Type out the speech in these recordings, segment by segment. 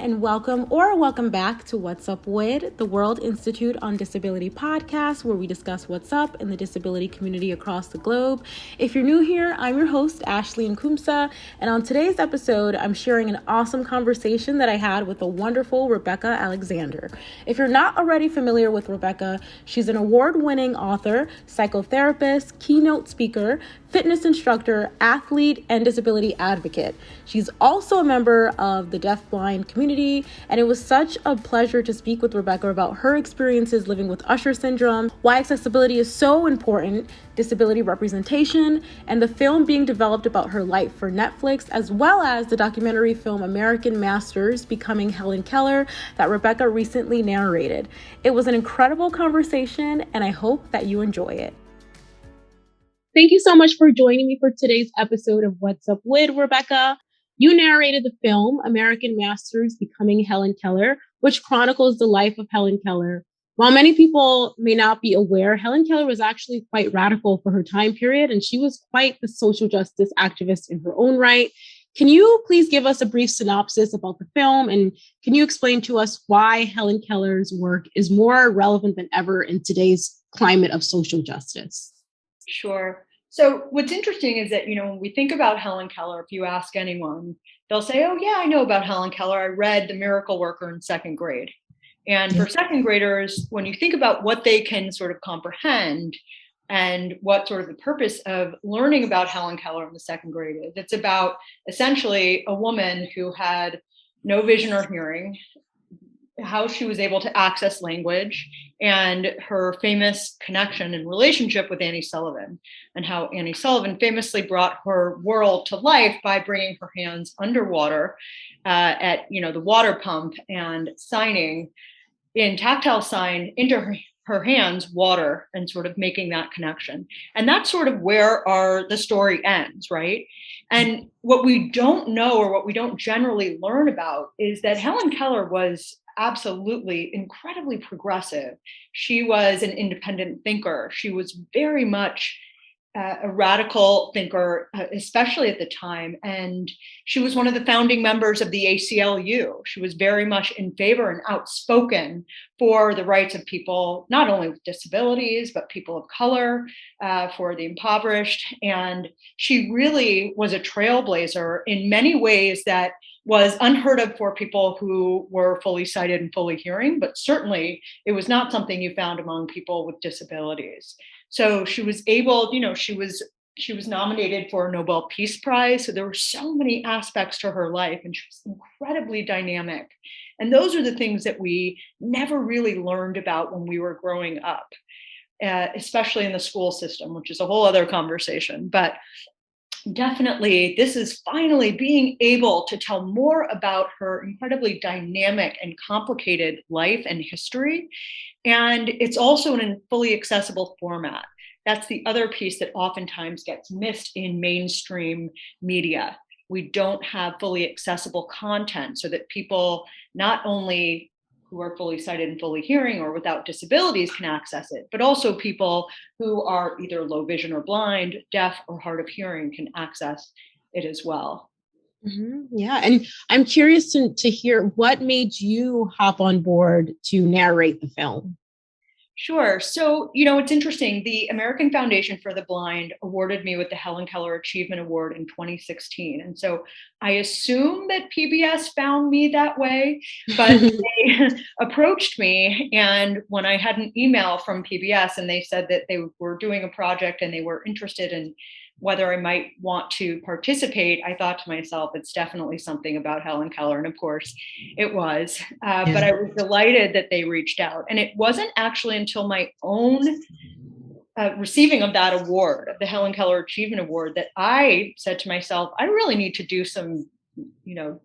and welcome back to What's Up WID, the World Institute on Disability podcast, where we discuss what's up in the disability community across the globe. If you're new here, I'm your host, Ashley Nkumsa, and on today's episode, I'm sharing an awesome conversation that I had with the wonderful Rebecca Alexander. If you're not already familiar with Rebecca, she's an award-winning author, psychotherapist, keynote speaker, fitness instructor, athlete, and disability advocate. She's also a member of the deafblind community, and it was such a pleasure to speak with Rebecca about her experiences living with Usher syndrome, why accessibility is so important, disability representation, and the film being developed about her life for Netflix, as well as the documentary film American Masters, Becoming Helen Keller, that Rebecca recently narrated. It was an incredible conversation, and I hope that you enjoy it. Thank you so much for joining me for today's episode of What's Up WID, Rebecca. You narrated the film American Masters, Becoming Helen Keller, which chronicles the life of Helen Keller. While many people may not be aware, Helen Keller was actually quite radical for her time period, and she was quite the social justice activist in her own right. Can you please give us a brief synopsis about the film, and can you explain to us why Helen Keller's work is more relevant than ever in today's climate of social justice? Sure. So what's interesting is that, when we think about Helen Keller, if you ask anyone, they'll say, oh, yeah, I know about Helen Keller. I read The Miracle Worker in second grade. And for second graders, when you think about what they can sort of comprehend and what sort of the purpose of learning about Helen Keller in the second grade is, it's about essentially a woman who had no vision or hearing, how she was able to access language, and her famous connection and relationship with Annie Sullivan, and how Annie Sullivan famously brought her world to life by bringing her hands underwater at the water pump and signing in tactile sign into her hands water, and sort of making that connection. And that's sort of where the story ends, right? And what we don't know, or what we don't generally learn about, is that Helen Keller was absolutely incredibly progressive. She was an independent thinker. She was very much a radical thinker, especially at the time. And she was one of the founding members of the ACLU. She was very much in favor and outspoken for the rights of people, not only with disabilities, but people of color, for the impoverished. And she really was a trailblazer in many ways that was unheard of for people who were fully sighted and fully hearing, but certainly it was not something you found among people with disabilities. So she was able, she was nominated for a Nobel Peace Prize. So there were so many aspects to her life, and she was incredibly dynamic. And those are the things that we never really learned about when we were growing up, especially in the school system, which is a whole other conversation. But definitely, this is finally being able to tell more about her incredibly dynamic and complicated life and history. And it's also in a fully accessible format. That's the other piece that oftentimes gets missed in mainstream media. We don't have fully accessible content so that people, not only who are fully sighted and fully hearing or without disabilities, can access it, but also people who are either low vision or blind, deaf or hard of hearing can access it as well. Mm-hmm. Yeah. And I'm curious to hear what made you hop on board to narrate the film. Sure. So, it's interesting. The American Foundation for the Blind awarded me with the Helen Keller Achievement Award in 2016. And so I assume that PBS found me that way, but they approached me. And when I had an email from PBS and they said that they were doing a project and they were interested in whether I might want to participate, I thought to myself, it's definitely something about Helen Keller. And of course it was, but I was delighted that they reached out. And it wasn't actually until my own receiving of that award, of the Helen Keller Achievement Award, that I said to myself, I really need to do some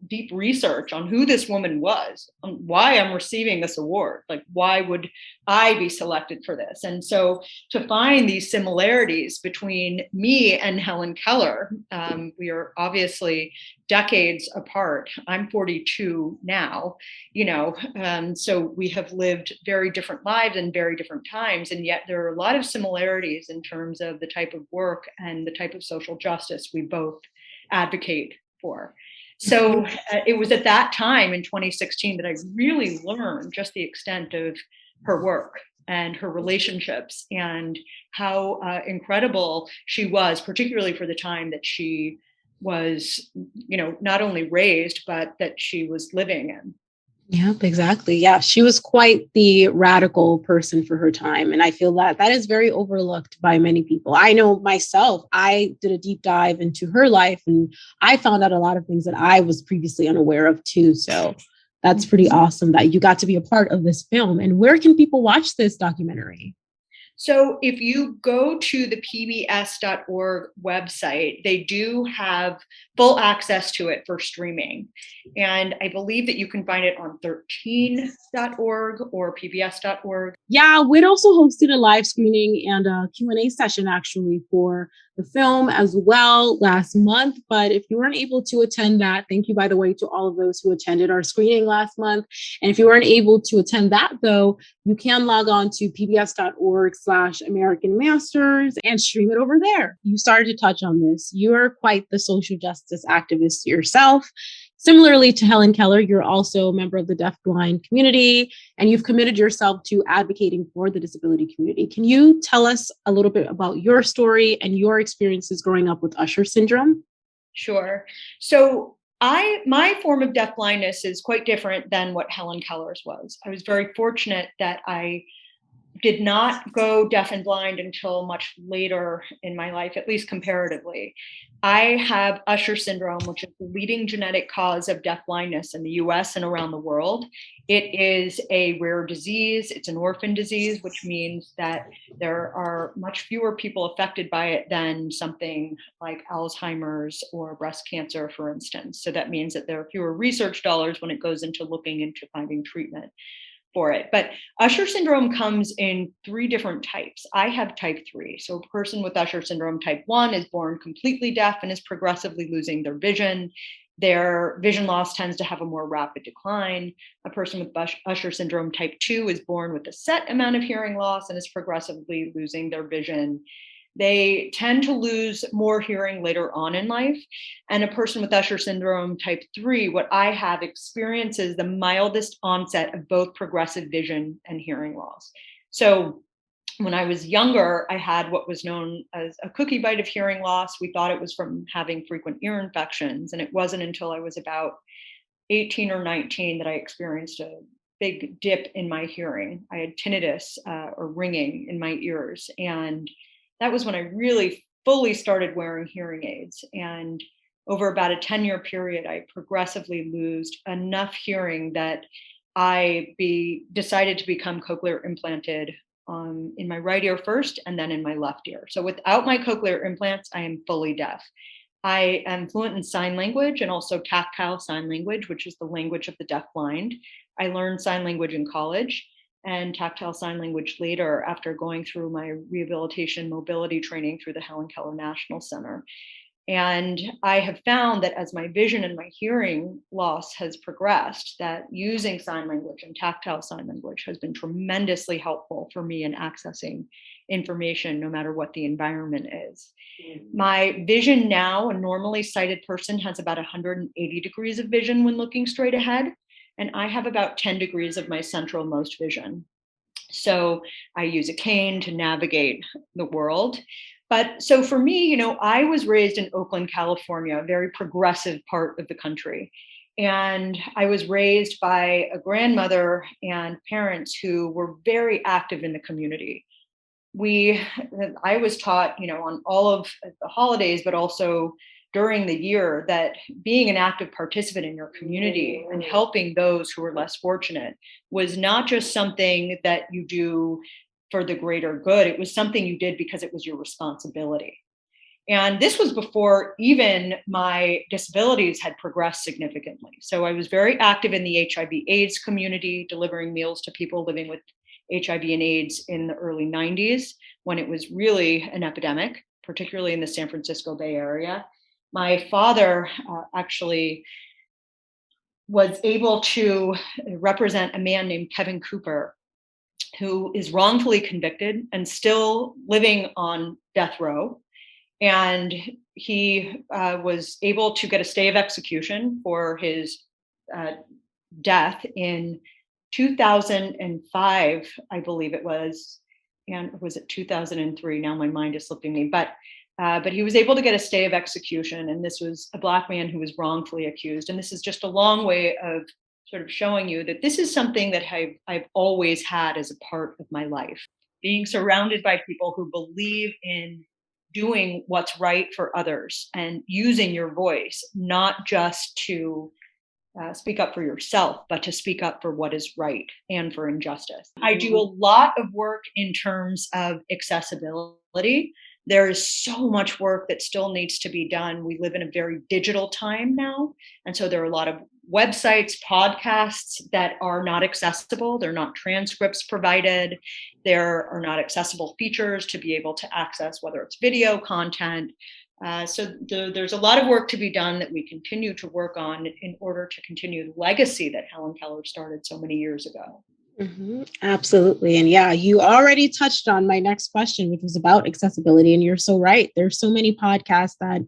deep research on who this woman was, on why I'm receiving this award. Like, why would I be selected for this? And so to find these similarities between me and Helen Keller, we are obviously decades apart. I'm 42 now, so we have lived very different lives in very different times. And yet there are a lot of similarities in terms of the type of work and the type of social justice we both advocate for. So it was at that time in 2016 that I really learned just the extent of her work and her relationships and how incredible she was, particularly for the time that she was, not only raised, but that she was living in. Yep, exactly. Yeah, she was quite the radical person for her time. And I feel that that is very overlooked by many people. I know myself, I did a deep dive into her life and I found out a lot of things that I was previously unaware of too. So that's pretty awesome that you got to be a part of this film. And where can people watch this documentary? So if you go to the pbs.org website, they do have full access to it for streaming. And I believe that you can find it on 13.org or pbs.org. Yeah, we'd also hosted a live screening and a Q&A session actually for the film as well last month. But if you weren't able to attend that, thank you, by the way, to all of those who attended our screening last month. And if you weren't able to attend that, though, you can log on to pbs.org/American Masters and stream it over there. You started to touch on this. You're quite the social justice activist yourself. Similarly to Helen Keller, you're also a member of the deafblind community, and you've committed yourself to advocating for the disability community. Can you tell us a little bit about your story and your experiences growing up with Usher syndrome? Sure. So my form of deafblindness is quite different than what Helen Keller's was. I was very fortunate that I did not go deaf and blind until much later in my life, at least comparatively. I have Usher syndrome, which is the leading genetic cause of deaf blindness in the US and around the world. It is a rare disease. It's an orphan disease, which means that there are much fewer people affected by it than something like Alzheimer's or breast cancer, for instance. So that means that there are fewer research dollars when it goes into looking into finding treatment for it. But Usher syndrome comes in three different types. I have type 3. So a person with Usher syndrome type 1 is born completely deaf and is progressively losing their vision. Their vision loss tends to have a more rapid decline. A person with Usher syndrome type 2 is born with a set amount of hearing loss and is progressively losing their vision. They tend to lose more hearing later on in life. And a person with Usher syndrome type 3, what I have, experiences the mildest onset of both progressive vision and hearing loss. So when I was younger, I had what was known as a cookie bite of hearing loss. We thought it was from having frequent ear infections. And it wasn't until I was about 18 or 19 that I experienced a big dip in my hearing. I had tinnitus or ringing in my ears. And that was when I really fully started wearing hearing aids. And over about a 10-year period, I progressively lost enough hearing that decided to become cochlear implanted in my right ear first and then in my left ear. So without my cochlear implants, I am fully deaf. I am fluent in sign language and also tactile sign language, which is the language of the deafblind. I learned sign language in college and tactile sign language later after going through my rehabilitation mobility training through the Helen Keller National Center. And I have found that as my vision and my hearing loss has progressed, that using sign language and tactile sign language has been tremendously helpful for me in accessing information, no matter what the environment is. My vision now, a normally sighted person has about 180 degrees of vision when looking straight ahead, and I have about 10 degrees of my central most vision. So I use a cane to navigate the world. But so for me, I was raised in Oakland, California, a very progressive part of the country. And I was raised by a grandmother and parents who were very active in the community. I was taught, on all of the holidays, but also during the year, that being an active participant in your community and helping those who were less fortunate was not just something that you do for the greater good. It was something you did because it was your responsibility. And this was before even my disabilities had progressed significantly. So I was very active in the HIV/AIDS community, delivering meals to people living with HIV and AIDS in the early 90s, when it was really an epidemic, particularly in the San Francisco Bay Area. My father actually was able to represent a man named Kevin Cooper, who is wrongfully convicted and still living on death row. And he was able to get a stay of execution for his death in 2005, I believe it was, and was it 2003? Now my mind is slipping me, but he was able to get a stay of execution, and this was a Black man who was wrongfully accused. And this is just a long way of sort of showing you that this is something that I've always had as a part of my life. Being surrounded by people who believe in doing what's right for others and using your voice, not just to speak up for yourself, but to speak up for what is right and for injustice. I do a lot of work in terms of accessibility. There is so much work that still needs to be done. We live in a very digital time now. And so there are a lot of websites, podcasts that are not accessible. There are not transcripts provided. There are not accessible features to be able to access, whether it's video content. So there's a lot of work to be done that we continue to work on in order to continue the legacy that Helen Keller started so many years ago. Mm-hmm. Absolutely. And yeah, you already touched on my next question, which was about accessibility. And you're so right. There's so many podcasts that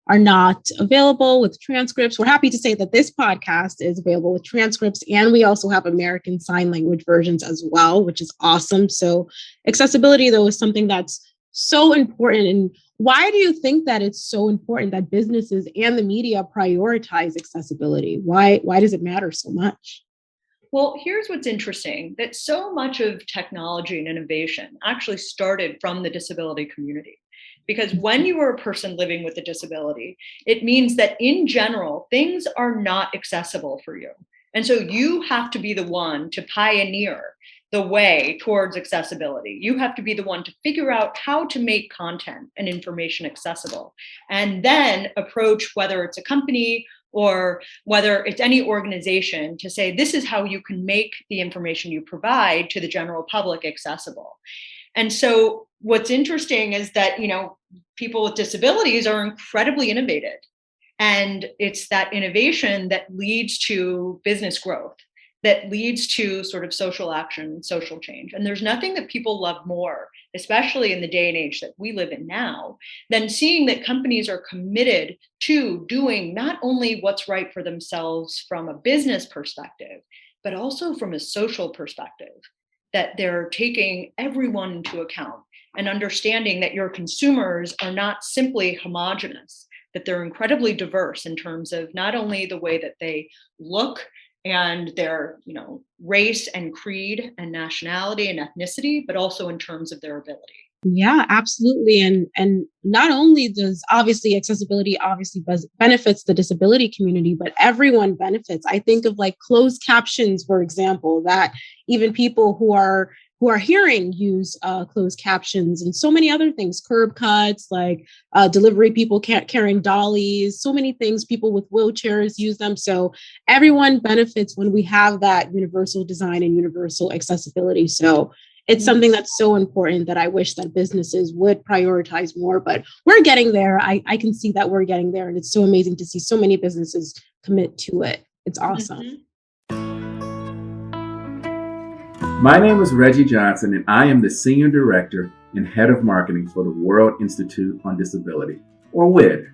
are not available with transcripts. We're happy to say that this podcast is available with transcripts, and we also have American Sign Language versions as well, which is awesome. So accessibility, though, is something that's so important. And why do you think that it's so important that businesses and the media prioritize accessibility? Why does it matter so much? Well, here's what's interesting, that so much of technology and innovation actually started from the disability community. Because when you are a person living with a disability, it means that in general, things are not accessible for you. And so you have to be the one to pioneer the way towards accessibility. You have to be the one to figure out how to make content and information accessible, and then approach, whether it's a company or whether it's any organization, to say, this is how you can make the information you provide to the general public accessible. And so what's interesting is that, people with disabilities are incredibly innovative. And it's that innovation that leads to business growth, that leads to sort of social action, social change. And there's nothing that people love more, especially in the day and age that we live in now, than seeing that companies are committed to doing not only what's right for themselves from a business perspective, but also from a social perspective, that they're taking everyone into account and understanding that your consumers are not simply homogenous, that they're incredibly diverse in terms of not only the way that they look and their, race and creed and nationality and ethnicity, but also in terms of their ability. Yeah, absolutely. And not only does accessibility benefits the disability community, but everyone benefits. I think of like closed captions, for example, that even people who are hearing use closed captions, and so many other things, curb cuts, like delivery people carrying dollies, so many things, people with wheelchairs use them. So everyone benefits when we have that universal design and universal accessibility. So it's something that's so important that I wish that businesses would prioritize more, but we're getting there. I can see that we're getting there, and it's so amazing to see so many businesses commit to it. It's awesome. Mm-hmm. My name is Reggie Johnson, and I am the Senior Director and Head of Marketing for the World Institute on Disability, or WID.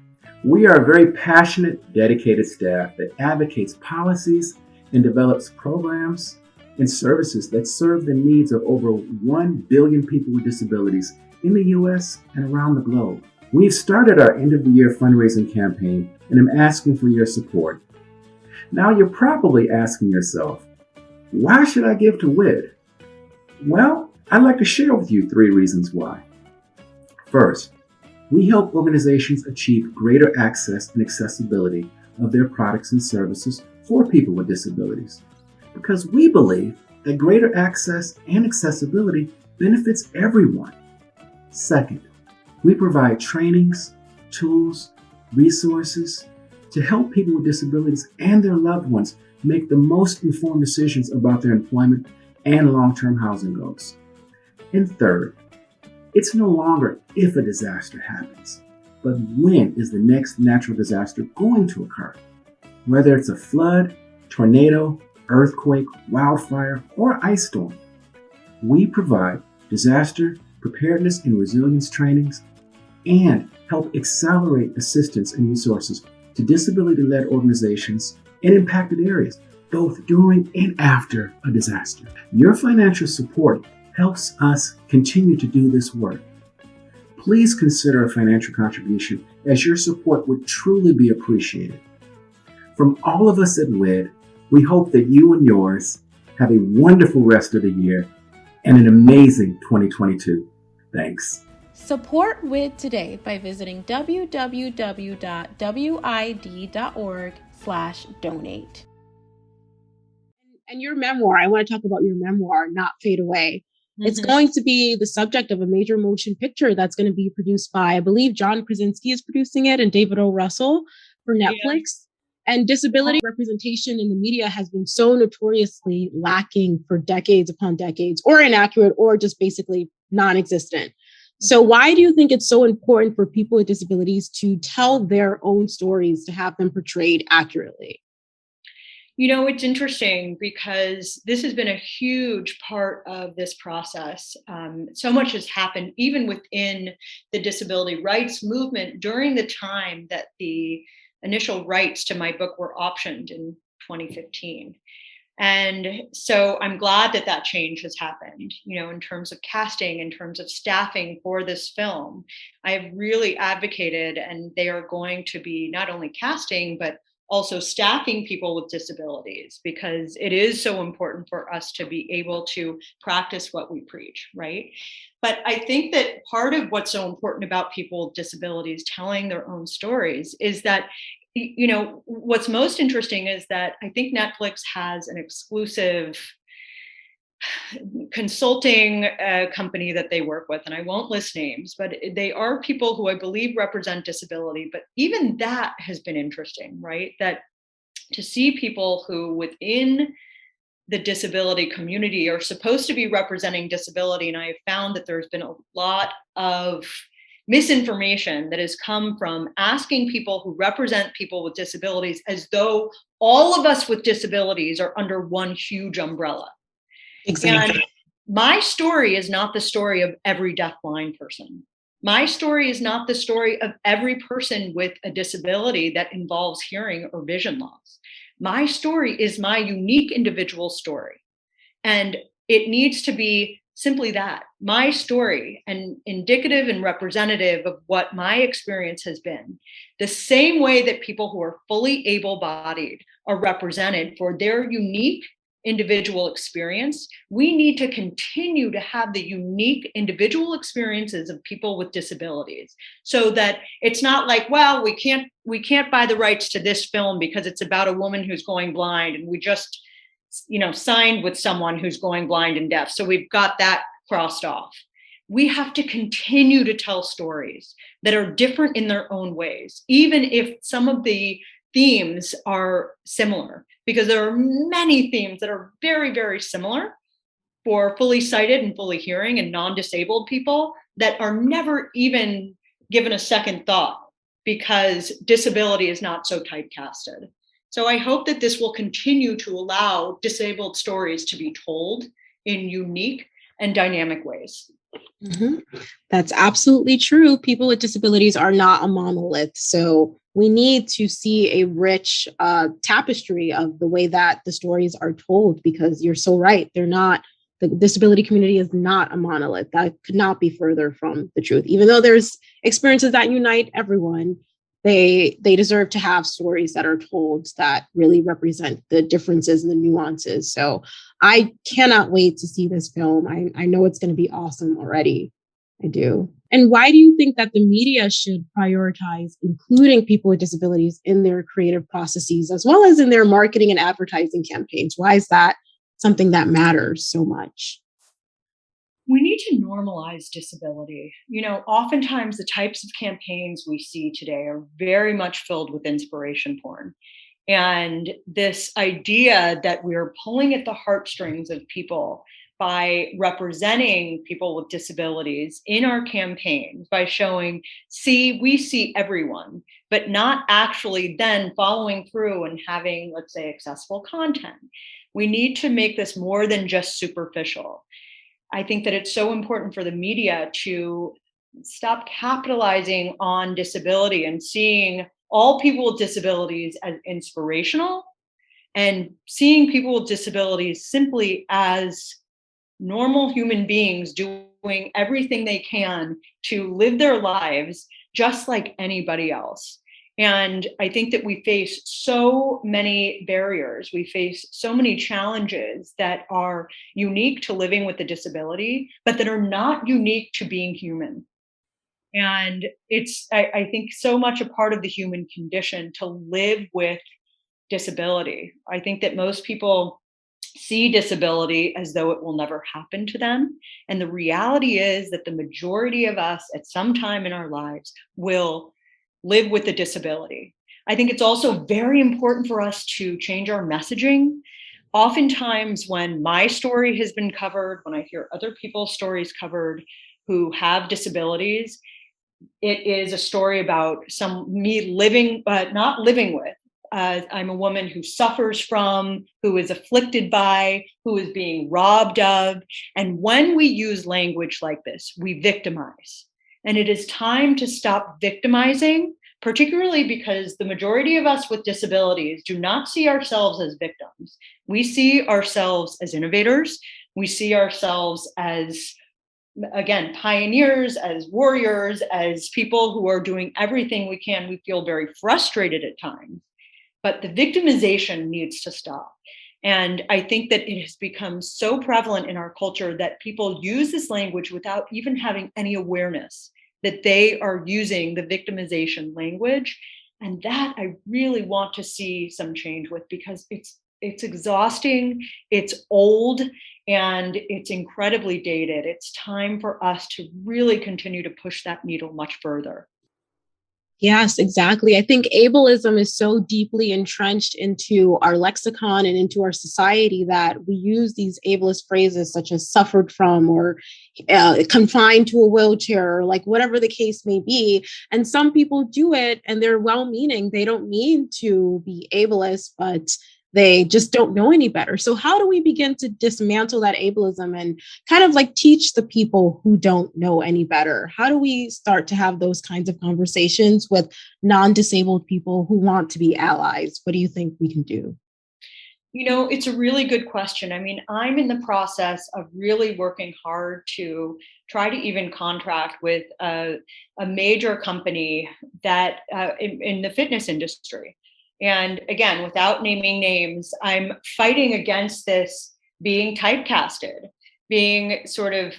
We are a very passionate, dedicated staff that advocates policies and develops programs and services that serve the needs of over 1 billion people with disabilities in the U.S. and around the globe. We've started our end-of-the-year fundraising campaign, and I'm asking for your support. Now, you're probably asking yourself, why should I give to WID? Well, I'd like to share with you 3 reasons why. First, we help organizations achieve greater access and accessibility of their products and services for people with disabilities, because we believe that greater access and accessibility benefits everyone. Second, we provide trainings, tools, resources to help people with disabilities and their loved ones make the most informed decisions about their employment and long-term housing goals. And third, it's no longer if a disaster happens, but when is the next natural disaster going to occur? Whether it's a flood, tornado, earthquake, wildfire, or ice storm, we provide disaster preparedness and resilience trainings, and help accelerate assistance and resources to disability-led organizations in impacted areas, both during and after a disaster. Your financial support helps us continue to do this work. Please consider a financial contribution, as your support would truly be appreciated. From all of us at WID, we hope that you and yours have a wonderful rest of the year and an amazing 2022. Thanks. Support WID today by visiting www.wid.org/donate. And your memoir, I want to talk about your memoir, Not Fade Away. Mm-hmm. It's going to be the subject of a major motion picture that's going to be produced by, I believe, John Krasinski is producing it and David O. Russell for Netflix. Yeah. And disability representation in the media has been so notoriously lacking for decades upon decades, or inaccurate, or just basically non-existent. So why do you think it's so important for people with disabilities to tell their own stories, to have them portrayed accurately? You know, it's interesting because this has been a huge part of this process. So much has happened even within the disability rights movement during the time that the initial rights to my book were optioned in 2015. And so I'm glad that that change has happened, you know, in terms of casting, in terms of staffing for this film. I have really advocated, and they are going to be not only casting, but also staffing people with disabilities, because it is so important for us to be able to practice what we preach, right? But I think that part of what's so important about people with disabilities telling their own stories is that, you know, what's most interesting is that I think Netflix has an exclusive consulting company that they work with, and I won't list names, but they are people who I believe represent disability. But even that has been interesting, right? That to see people who within the disability community are supposed to be representing disability. And I have found that there's been a lot of misinformation that has come from asking people who represent people with disabilities as though all of us with disabilities are under one huge umbrella. Exactly. And my story is not the story of every deafblind person. My story is not the story of every person with a disability that involves hearing or vision loss. My story is my unique individual story. And it needs to be simply that, my story, and indicative and representative of what my experience has been. The same way that people who are fully able-bodied are represented for their unique individual experience, we need to continue to have the unique individual experiences of people with disabilities, so that it's not like, well, we can't buy the rights to this film because it's about a woman who's going blind, and we just, you know, signed with someone who's going blind and deaf, so we've got that crossed off. We have to continue to tell stories that are different in their own ways, even if some of the themes are similar, because there are many themes that are very, very similar for fully sighted and fully hearing and non-disabled people that are never even given a second thought because disability is not so typecasted. So I hope that this will continue to allow disabled stories to be told in unique and dynamic ways. Mm-hmm. That's absolutely true. People with disabilities are not a monolith. So we need to see a rich tapestry of the way that the stories are told, because you're so right. They're not, the disability community is not a monolith. That could not be further from the truth. Even though there's experiences that unite everyone, they deserve to have stories that are told that really represent the differences and the nuances. So I cannot wait to see this film. I know it's going to be awesome already. I do. And why do you think that the media should prioritize including people with disabilities in their creative processes, as well as in their marketing and advertising campaigns? Why is that something that matters so much? We need to normalize disability. You know, oftentimes the types of campaigns we see today are very much filled with inspiration porn. And this idea that we're pulling at the heartstrings of people by representing people with disabilities in our campaigns, by showing, see, we see everyone, but not actually then following through and having, let's say, accessible content. We need to make this more than just superficial. I think that it's so important for the media to stop capitalizing on disability and seeing all people with disabilities as inspirational, and seeing people with disabilities simply as normal human beings doing everything they can to live their lives just like anybody else. And I think that we face so many barriers, we face so many challenges that are unique to living with a disability, but that are not unique to being human. And it's, I think, so much a part of the human condition to live with disability. I think that most people see disability as though it will never happen to them. And the reality is that the majority of us at some time in our lives will live with a disability. I think it's also very important for us to change our messaging. Oftentimes, when my story has been covered, when I hear other people's stories covered who have disabilities, it is a story about me living, but not living with. I'm a woman who suffers from, who is afflicted by, who is being robbed of. And when we use language like this, we victimize. And it is time to stop victimizing, particularly because the majority of us with disabilities do not see ourselves as victims. We see ourselves as innovators. We see ourselves as, again, pioneers, as warriors, as people who are doing everything we can. We feel very frustrated at times, but the victimization needs to stop. And I think that it has become so prevalent in our culture that people use this language without even having any awareness that they are using the victimization language. And that I really want to see some change with, because it's exhausting, it's old, and it's incredibly dated. It's time for us to really continue to push that needle much further. Yes, exactly. I think ableism is so deeply entrenched into our lexicon and into our society that we use these ableist phrases such as suffered from or confined to a wheelchair, or like whatever the case may be. And some people do it and they're well-meaning. They don't mean to be ableist, but they just don't know any better. So how do we begin to dismantle that ableism and kind of like teach the people who don't know any better? How do we start to have those kinds of conversations with non-disabled people who want to be allies? What do you think we can do? You know, it's a really good question. I mean, I'm in the process of really working hard to try to even contract with a major company that in the fitness industry. And again, without naming names, I'm fighting against this being typecasted, being sort of,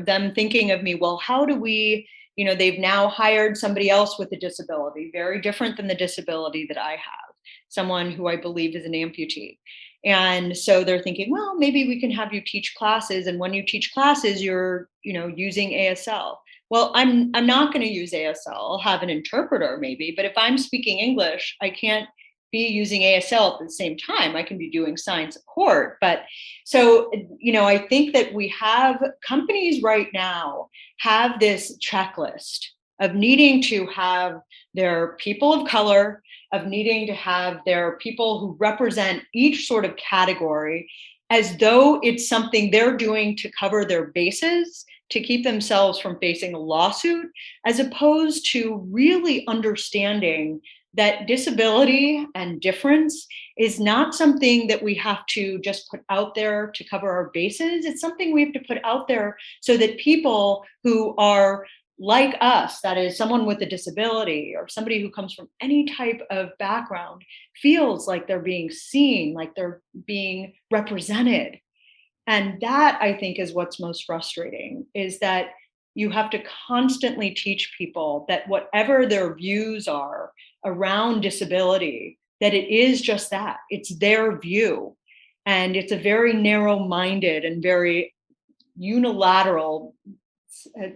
them thinking of me, well, how do we, they've now hired somebody else with a disability, very different than the disability that I have, someone who I believe is an amputee. And so they're thinking, well, maybe we can have you teach classes. And when you teach classes, you're, using ASL. Well, I'm not going to use ASL. I'll have an interpreter maybe, but if I'm speaking English, I can't be using ASL at the same time. I can be doing sign support. But so, I think that we have companies right now have this checklist of needing to have their people of color, of needing to have their people who represent each sort of category, as though it's something they're doing to cover their bases, to keep themselves from facing a lawsuit, as opposed to really understanding that disability and difference is not something that we have to just put out there to cover our bases. It's something we have to put out there so that people who are like us, that is someone with a disability or somebody who comes from any type of background, feels like they're being seen, like they're being represented. And that, I think, is what's most frustrating, is that you have to constantly teach people that whatever their views are around disability, that it is just that, it's their view. And it's a very narrow-minded and very unilateral, a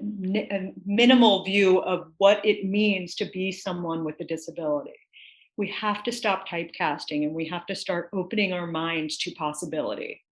minimal view of what it means to be someone with a disability. We have to stop typecasting, and we have to start opening our minds to possibility.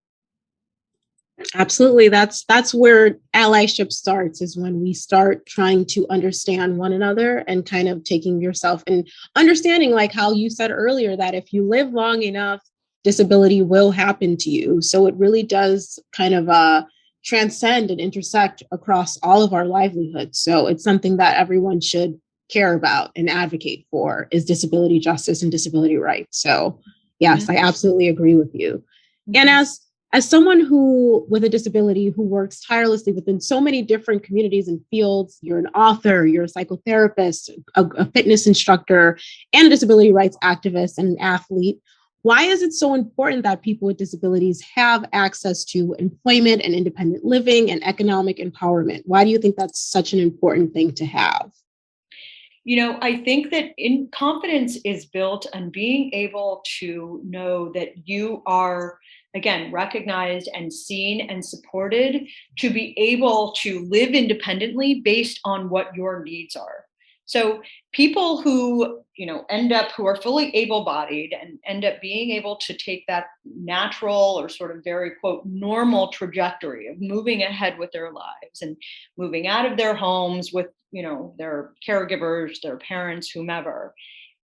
Absolutely. That's where allyship starts, is when we start trying to understand one another and kind of taking yourself and understanding, like how you said earlier, that if you live long enough, disability will happen to you. So it really does kind of transcend and intersect across all of our livelihoods. So it's something that everyone should care about and advocate for, is disability justice and disability rights. So yes, I absolutely agree with you. And as someone who with a disability who works tirelessly within so many different communities and fields, you're an author, you're a psychotherapist, a fitness instructor, and a disability rights activist and an athlete. Why is it so important that people with disabilities have access to employment and independent living and economic empowerment? Why do you think that's such an important thing to have? I think that confidence is built on being able to know that you are, again, recognized and seen and supported to be able to live independently based on what your needs are. So people who, who are fully able-bodied and end up being able to take that natural or sort of very, quote, normal trajectory of moving ahead with their lives and moving out of their homes with, their caregivers, their parents, whomever.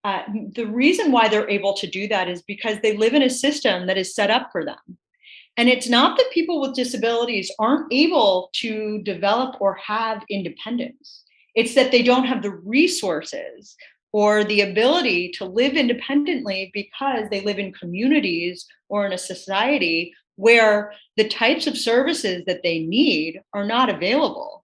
The reason why they're able to do that is because they live in a system that is set up for them. And it's not that people with disabilities aren't able to develop or have independence. It's that they don't have the resources or the ability to live independently because they live in communities or in a society where the types of services that they need are not available.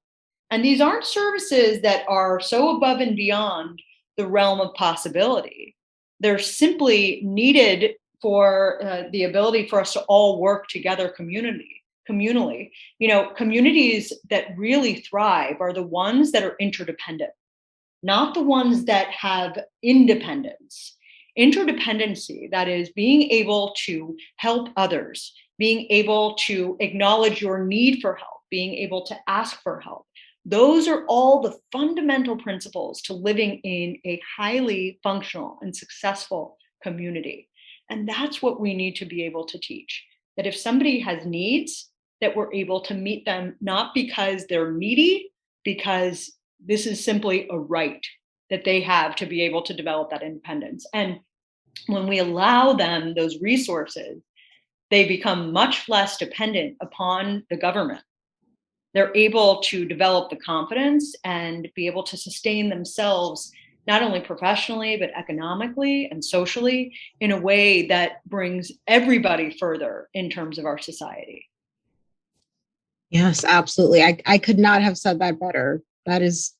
And these aren't services that are so above and beyond the realm of possibility. They're simply needed for the ability for us to all work together communally. Communities that really thrive are the ones that are interdependent, not the ones that have independence. Interdependency, that is being able to help others, being able to acknowledge your need for help, being able to ask for help. Those are all the fundamental principles to living in a highly functional and successful community. And that's what we need to be able to teach. That if somebody has needs, that we're able to meet them, not because they're needy, because this is simply a right that they have to be able to develop that independence. And when we allow them those resources, they become much less dependent upon the government. They're able to develop the confidence and be able to sustain themselves, not only professionally, but economically and socially in a way that brings everybody further in terms of our society. Yes, absolutely. I could not have said that better. That is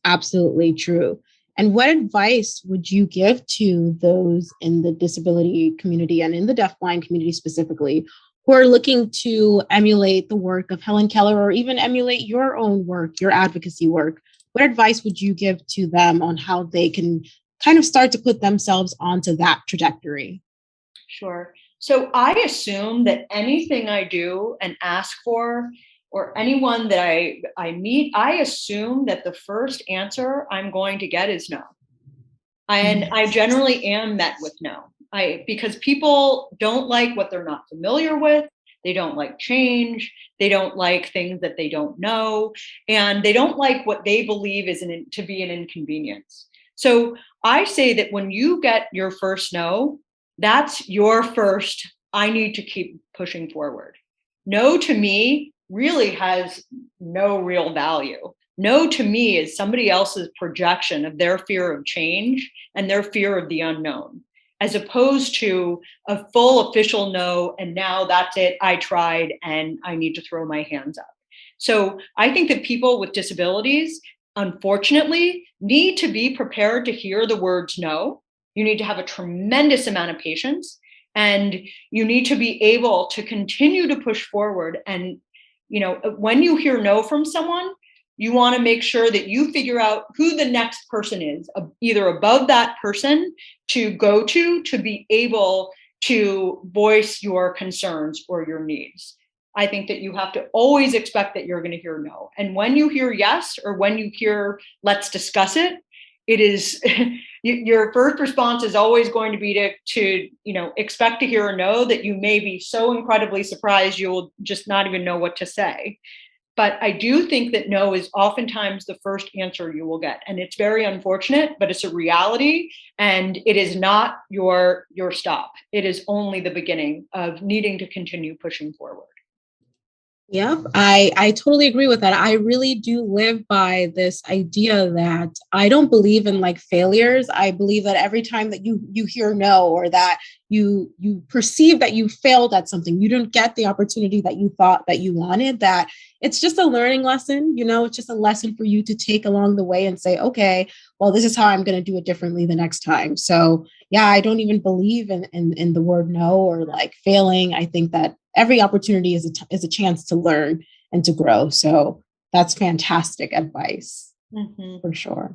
absolutely true. And what advice would you give to those in the disability community and in the deafblind community specifically who are looking to emulate the work of Helen Keller or even emulate your own work, your advocacy work? What advice would you give to them on how they can kind of start to put themselves onto that trajectory? Sure. So I assume that anything I do and ask for, or anyone that I meet, I assume that the first answer I'm going to get is no. And I generally am met with no. Because people don't like what they're not familiar with. They don't like change. They don't like things that they don't know. And they don't like what they believe is to be an inconvenience. So I say that when you get your first no, that's your first, I need to keep pushing forward. No to me really has no real value. No to me is somebody else's projection of their fear of change and their fear of the unknown, as opposed to a full official no, and now that's it, I tried and I need to throw my hands up. So I think that people with disabilities, unfortunately, need to be prepared to hear the words no. You need to have a tremendous amount of patience, and you need to be able to continue to push forward. And, when you hear no from someone, you want to make sure that you figure out who the next person is, either above that person to go to be able to voice your concerns or your needs. I think that you have to always expect that you're going to hear no. And when you hear yes, or when you hear let's discuss it, it is your first response is always going to be to expect to hear a no that you may be so incredibly surprised you will just not even know what to say. But I do think that no is oftentimes the first answer you will get. And it's very unfortunate, but it's a reality. And it is not your stop. It is only the beginning of needing to continue pushing forward. Yep, I totally agree with that. I really do live by this idea that I don't believe in like failures. I believe that every time that you hear no, or that you perceive that you failed at something, you didn't get the opportunity that you thought that you wanted, that it's just a learning lesson, it's just a lesson for you to take along the way and say, okay, well, this is how I'm going to do it differently the next time. So yeah, I don't even believe in the word no or like failing. I think that every opportunity is a chance to learn and to grow. So that's fantastic advice for sure.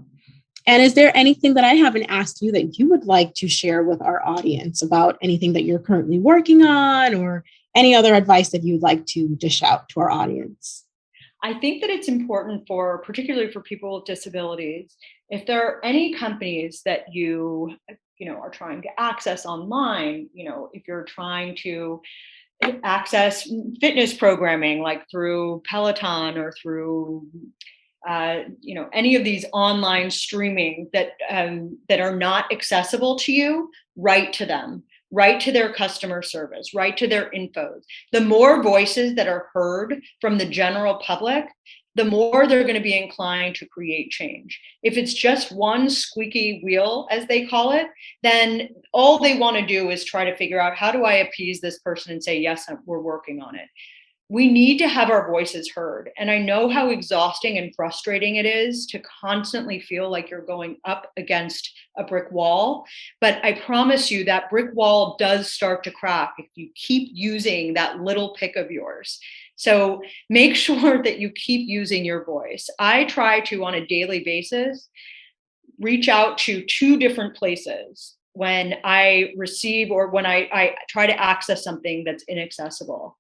And is there anything that I haven't asked you that you would like to share with our audience about anything that you're currently working on, or any other advice that you'd like to dish out to our audience? I think that it's important particularly for people with disabilities, if there are any companies that you are trying to access online, if you're trying to access fitness programming like through Peloton or through any of these online streaming that are not accessible to you, write to them, write to their customer service, write to their infos. The more voices that are heard from the general public, the more they're going to be inclined to create change. If it's just one squeaky wheel, as they call it, then all they want to do is try to figure out, how do I appease this person and say, yes, we're working on it. We need to have our voices heard. And I know how exhausting and frustrating it is to constantly feel like you're going up against a brick wall. But I promise you that brick wall does start to crack if you keep using that little pick of yours. So make sure that you keep using your voice. I try to, on a daily basis, reach out to 2 different places when I receive or when I try to access something that's inaccessible.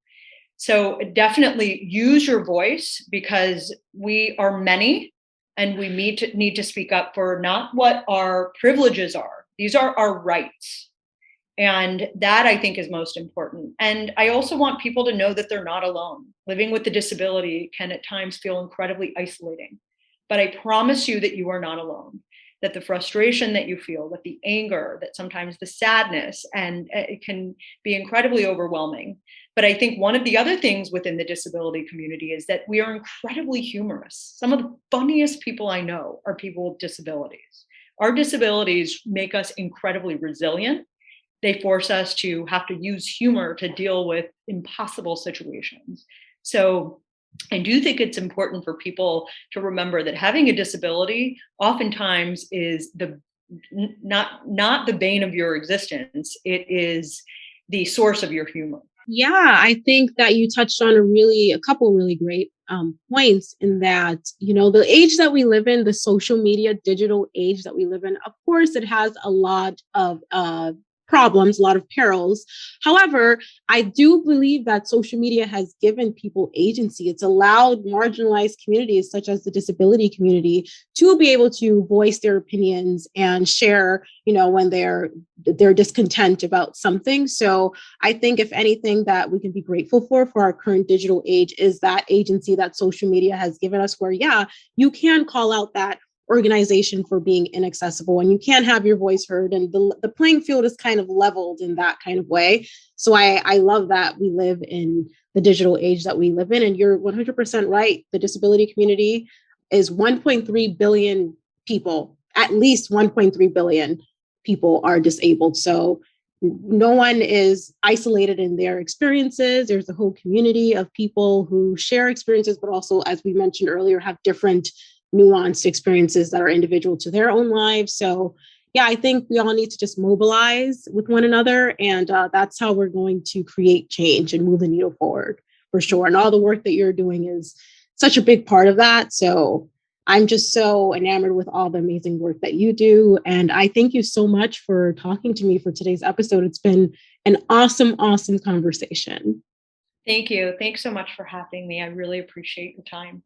So definitely use your voice, because we are many and we need to speak up for not what our privileges are. These are our rights. And that, I think, is most important. And I also want people to know that they're not alone. Living with a disability can at times feel incredibly isolating. But I promise you that you are not alone, that the frustration that you feel, that the anger, that sometimes the sadness, and it can be incredibly overwhelming. But I think one of the other things within the disability community is that we are incredibly humorous. Some of the funniest people I know are people with disabilities. Our disabilities make us incredibly resilient. They force us to have to use humor to deal with impossible situations. So I do think it's important for people to remember that having a disability oftentimes is not the bane of your existence. It is the source of your humor. Yeah, I think that you touched on a couple really great points, in that, the age that we live in, the social media, digital age that we live in, of course, it has a lot of problems, a lot of perils. However, I do believe that social media has given people agency. It's allowed marginalized communities, such as the disability community, to be able to voice their opinions and share, when they're discontent about something. So I think, if anything, that we can be grateful for our current digital age is that agency that social media has given us, where, yeah, you can call out that organization for being inaccessible and you can have your voice heard, and the playing field is kind of leveled in that kind of way. So I love that we live in the digital age that we live in. And you're 100% right. The disability community is 1.3 billion people. At least 1.3 billion people are disabled. So no one is isolated in their experiences. There's a whole community of people who share experiences, but also, as we mentioned earlier, have different nuanced experiences that are individual to their own lives. So yeah, I think we all need to just mobilize with one another. And that's how we're going to create change and move the needle forward, for sure. And all the work that you're doing is such a big part of that. So I'm just so enamored with all the amazing work that you do. And I thank you so much for talking to me for today's episode. It's been an awesome, awesome conversation. Thank you. Thanks so much for having me. I really appreciate your time.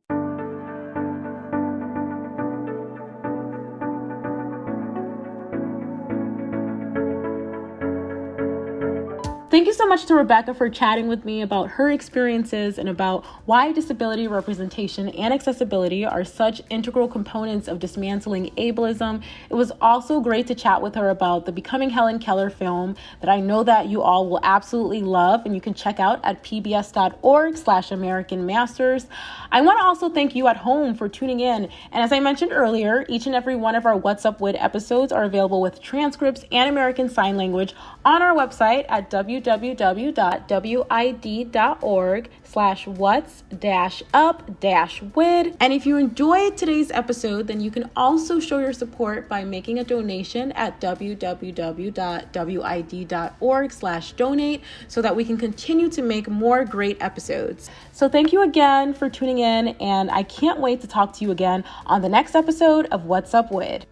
Thank you so much to Rebecca for chatting with me about her experiences and about why disability representation and accessibility are such integral components of dismantling ableism. It was also great to chat with her about the Becoming Helen Keller film that I know that you all will absolutely love, and you can check out at pbs.org/American Masters. I want to also thank you at home for tuning in. And as I mentioned earlier, each and every one of our What's Up WID episodes are available with transcripts and American Sign Language on our website at www.wid.org/whats-up-wid. And if you enjoyed today's episode, then you can also show your support by making a donation at www.wid.org/donate so that we can continue to make more great episodes. So thank you again for tuning in, and I can't wait to talk to you again on the next episode of What's Up WID.